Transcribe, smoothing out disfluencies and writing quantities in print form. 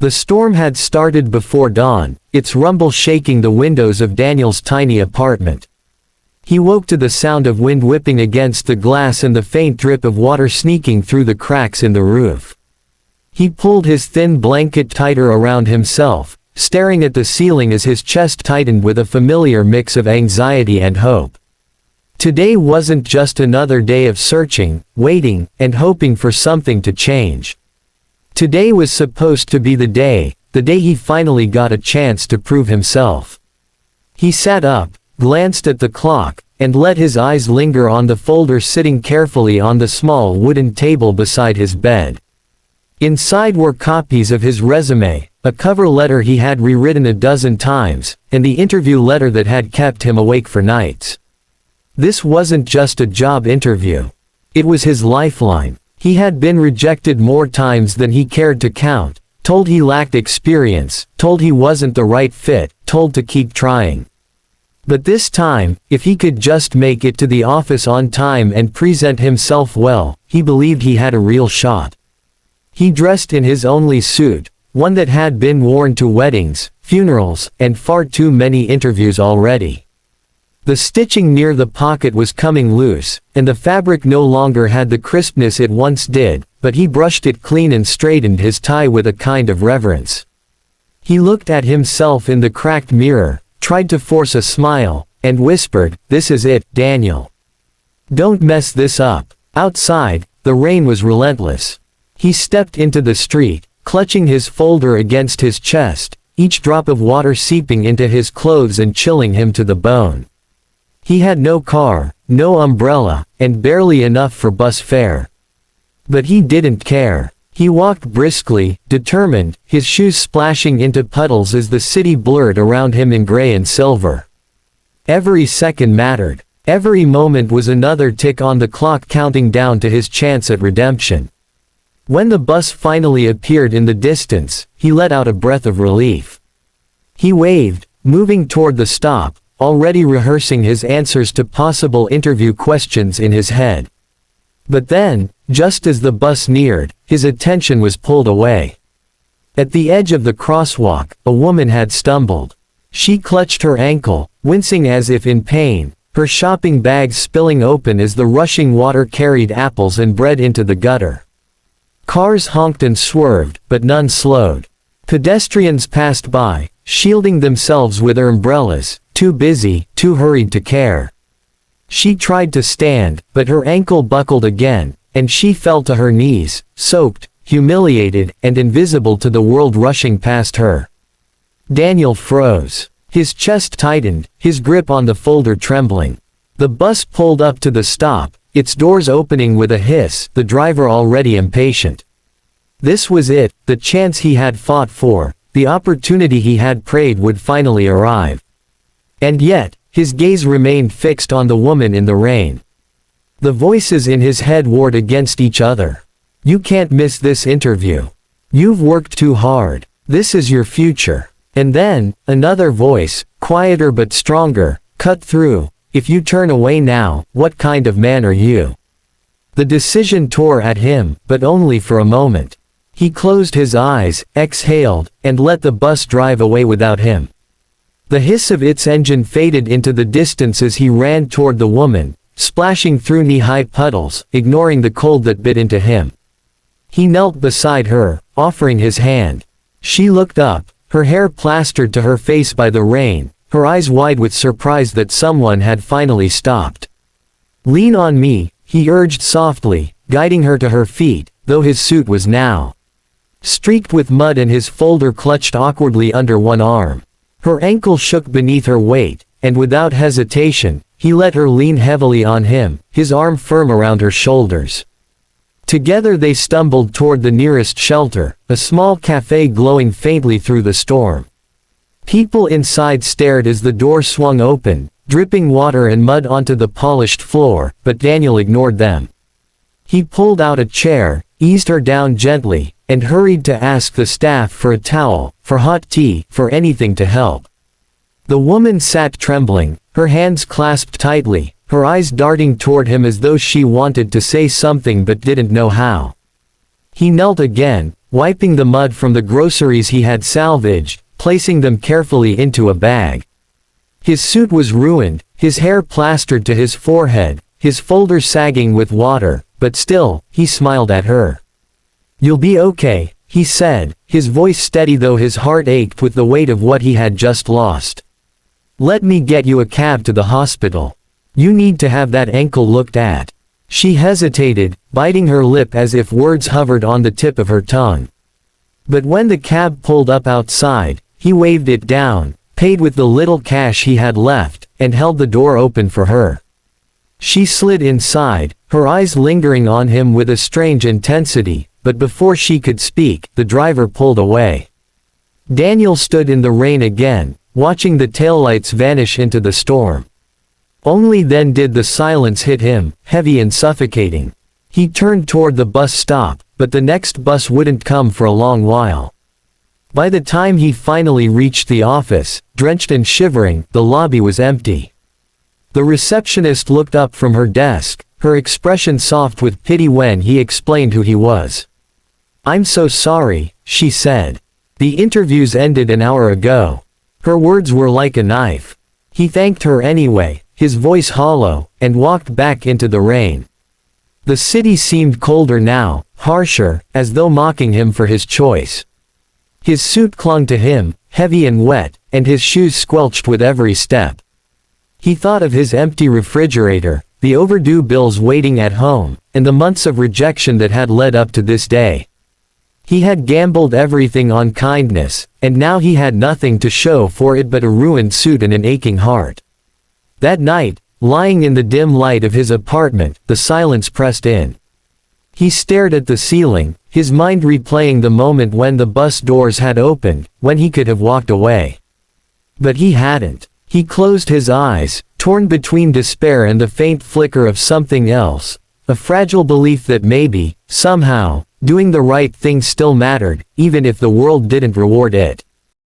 The storm had started before dawn, its rumble shaking the windows of Daniel's tiny apartment. He woke to the sound of wind whipping against the glass and the faint drip of water sneaking through the cracks in the roof. He pulled his thin blanket tighter around himself, staring at the ceiling as his chest tightened with a familiar mix of anxiety and hope. Today wasn't just another day of searching, waiting, and hoping for something to change. Today was supposed to be the day he finally got a chance to prove himself. He sat up, glanced at the clock, and let his eyes linger on the folder sitting carefully on the small wooden table beside his bed. Inside were copies of his resume, a cover letter he had rewritten a dozen times, and the interview letter that had kept him awake for nights. This wasn't just a job interview. It was his lifeline. He had been rejected more times than he cared to count, told he lacked experience, told he wasn't the right fit, told to keep trying. But this time, if he could just make it to the office on time and present himself well, he believed he had a real shot. He dressed in his only suit, one that had been worn to weddings, funerals, and far too many interviews already. The stitching near the pocket was coming loose, and the fabric no longer had the crispness it once did, but he brushed it clean and straightened his tie with a kind of reverence. He looked at himself in the cracked mirror, tried to force a smile, and whispered, "This is it, Daniel. Don't mess this up." Outside, the rain was relentless. He stepped into the street, clutching his folder against his chest, each drop of water seeping into his clothes and chilling him to the bone. He had no car, no umbrella, and barely enough for bus fare. But he didn't care. He walked briskly, determined, his shoes splashing into puddles as the city blurred around him in gray and silver. Every second mattered. Every moment was another tick on the clock counting down to his chance at redemption. When the bus finally appeared in the distance, he let out a breath of relief. He waved, moving toward the stop, already rehearsing his answers to possible interview questions in his head. But then, just as the bus neared, his attention was pulled away. At the edge of the crosswalk, a woman had stumbled. She clutched her ankle, wincing as if in pain, her shopping bag spilling open as the rushing water carried apples and bread into the gutter. Cars honked and swerved, but none slowed. Pedestrians passed by, shielding themselves with their umbrellas, too busy, too hurried to care. She tried to stand, but her ankle buckled again, and she fell to her knees, soaked, humiliated, and invisible to the world rushing past her. Daniel froze. His chest tightened, his grip on the folder trembling. The bus pulled up to the stop, its doors opening with a hiss, the driver already impatient. This was it, the chance he had fought for, the opportunity he had prayed would finally arrive. And yet, his gaze remained fixed on the woman in the rain. The voices in his head warred against each other. "You can't miss this interview. You've worked too hard. This is your future." And then, another voice, quieter but stronger, cut through. "If you turn away now, what kind of man are you?" The decision tore at him, but only for a moment. He closed his eyes, exhaled, and let the bus drive away without him. The hiss of its engine faded into the distance as he ran toward the woman, splashing through knee-high puddles, ignoring the cold that bit into him. He knelt beside her, offering his hand. She looked up, her hair plastered to her face by the rain, her eyes wide with surprise that someone had finally stopped. "Lean on me," he urged softly, guiding her to her feet, though his suit was now streaked with mud and his folder clutched awkwardly under one arm. Her ankle shook beneath her weight, and without hesitation, he let her lean heavily on him, his arm firm around her shoulders. Together they stumbled toward the nearest shelter, a small cafe glowing faintly through the storm. People inside stared as the door swung open, dripping water and mud onto the polished floor, but Daniel ignored them. He pulled out a chair, eased her down gently, and hurried to ask the staff for a towel, for hot tea, for anything to help. The woman sat trembling, her hands clasped tightly, her eyes darting toward him as though she wanted to say something but didn't know how. He knelt again, wiping the mud from the groceries he had salvaged, placing them carefully into a bag. His suit was ruined, his hair plastered to his forehead, his folder sagging with water, but still, he smiled at her. "You'll be okay," he said, his voice steady though his heart ached with the weight of what he had just lost. "Let me get you a cab to the hospital. You need to have that ankle looked at." She hesitated, biting her lip as if words hovered on the tip of her tongue. But when the cab pulled up outside, he waved it down, paid with the little cash he had left, and held the door open for her. She slid inside, her eyes lingering on him with a strange intensity, but before she could speak, the driver pulled away. Daniel stood in the rain again, watching the taillights vanish into the storm. Only then did the silence hit him, heavy and suffocating. He turned toward the bus stop, but the next bus wouldn't come for a long while. By the time he finally reached the office, drenched and shivering, the lobby was empty. The receptionist looked up from her desk, her expression soft with pity when he explained who he was. "I'm so sorry," she said. "The interviews ended an hour ago." Her words were like a knife. He thanked her anyway, his voice hollow, and walked back into the rain. The city seemed colder now, harsher, as though mocking him for his choice. His suit clung to him, heavy and wet, and his shoes squelched with every step. He thought of his empty refrigerator, the overdue bills waiting at home, and the months of rejection that had led up to this day. He had gambled everything on kindness, and now he had nothing to show for it but a ruined suit and an aching heart. That night, lying in the dim light of his apartment, the silence pressed in. He stared at the ceiling, his mind replaying the moment when the bus doors had opened, when he could have walked away. But he hadn't. He closed his eyes, torn between despair and the faint flicker of something else, a fragile belief that maybe, somehow, doing the right thing still mattered, even if the world didn't reward it.